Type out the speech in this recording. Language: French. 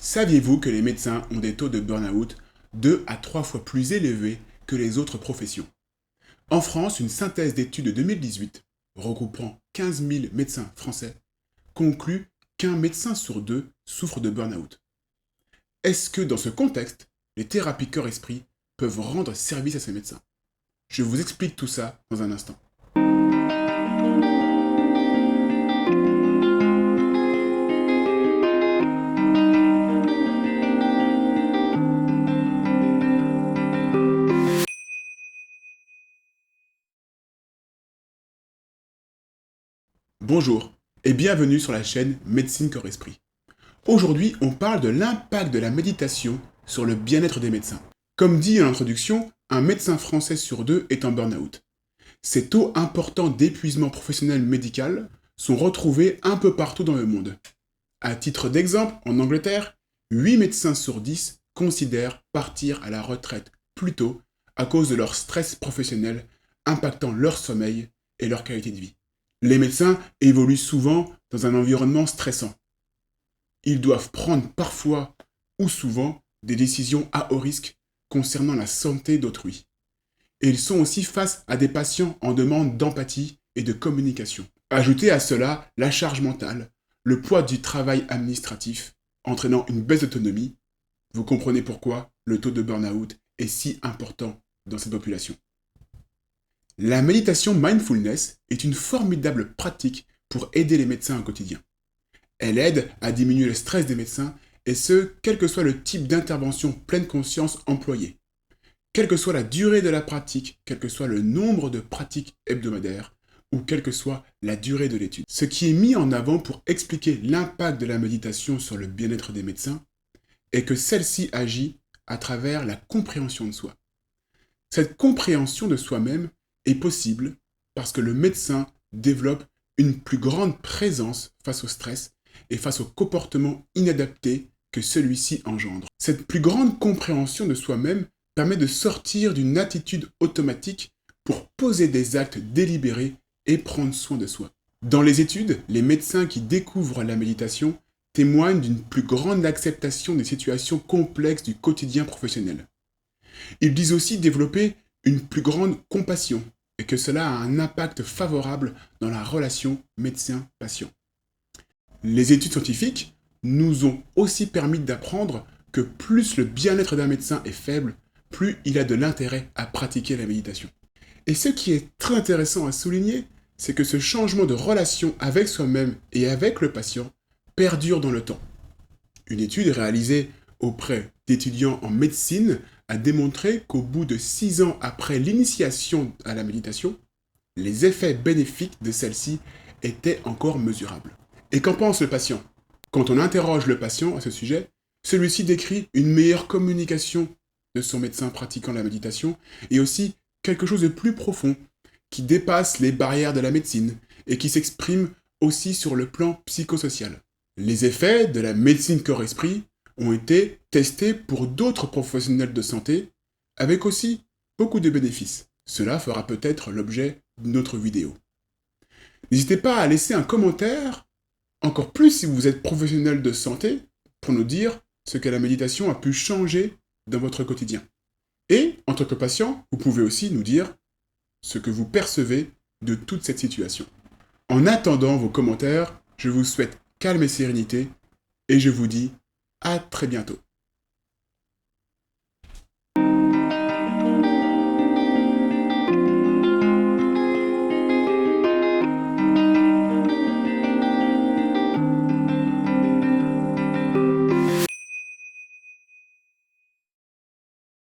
Saviez-vous que les médecins ont des taux de burn-out 2 à 3 fois plus élevés que les autres professions? En France, une synthèse d'études de 2018, regroupant 15 000 médecins français, conclut qu'un médecin sur deux souffre de burn-out. Est-ce que dans ce contexte, les thérapies corps-esprit peuvent rendre service à ces médecins? Je vous explique tout ça dans un instant. Bonjour et bienvenue sur la chaîne Médecine Corps Esprit. Aujourd'hui, on parle de l'impact de la méditation sur le bien-être des médecins. Comme dit en introduction, un médecin français sur deux est en burn-out. Ces taux importants d'épuisement professionnel médical sont retrouvés un peu partout dans le monde. À titre d'exemple, en Angleterre, 8 médecins sur 10 considèrent partir à la retraite plus tôt à cause de leur stress professionnel impactant leur sommeil et leur qualité de vie. Les médecins évoluent souvent dans un environnement stressant. Ils doivent prendre parfois ou souvent des décisions à haut risque concernant la santé d'autrui. Et ils sont aussi face à des patients en demande d'empathie et de communication. Ajoutez à cela la charge mentale, le poids du travail administratif, entraînant une baisse d'autonomie. Vous comprenez pourquoi le taux de burn-out est si important dans cette population. La méditation mindfulness est une formidable pratique pour aider les médecins au quotidien. Elle aide à diminuer le stress des médecins, et ce, quel que soit le type d'intervention pleine conscience employée. Quelle que soit la durée de la pratique, quel que soit le nombre de pratiques hebdomadaires, ou quelle que soit la durée de l'étude. Ce qui est mis en avant pour expliquer l'impact de la méditation sur le bien-être des médecins est que celle-ci agit à travers la compréhension de soi. Cette compréhension de soi-même est possible parce que le médecin développe une plus grande présence face au stress et face aux comportements inadaptés que celui-ci engendre. Cette plus grande compréhension de soi-même permet de sortir d'une attitude automatique pour poser des actes délibérés et prendre soin de soi. Dans les études, les médecins qui découvrent la méditation témoignent d'une plus grande acceptation des situations complexes du quotidien professionnel. Ils disent aussi développer une plus grande compassion et que cela a un impact favorable dans la relation médecin-patient. Les études scientifiques nous ont aussi permis d'apprendre que plus le bien-être d'un médecin est faible, plus il a de l'intérêt à pratiquer la méditation. Et ce qui est très intéressant à souligner, c'est que ce changement de relation avec soi-même et avec le patient perdure dans le temps. Une étude réalisée auprès d'étudiants en médecine a démontré qu'au bout de 6 ans après l'initiation à la méditation, les effets bénéfiques de celle-ci étaient encore mesurables. Et qu'en pense le patient? Quand on interroge le patient à ce sujet, celui-ci décrit une meilleure communication de son médecin pratiquant la méditation et aussi quelque chose de plus profond qui dépasse les barrières de la médecine et qui s'exprime aussi sur le plan psychosocial. Les effets de la médecine corps-esprit ont été testés pour d'autres professionnels de santé, avec aussi beaucoup de bénéfices. Cela fera peut-être l'objet d'une autre vidéo. N'hésitez pas à laisser un commentaire, encore plus si vous êtes professionnel de santé, pour nous dire ce que la méditation a pu changer dans votre quotidien. Et, en tant que patient, vous pouvez aussi nous dire ce que vous percevez de toute cette situation. En attendant vos commentaires, je vous souhaite calme et sérénité, et je vous dis à très bientôt.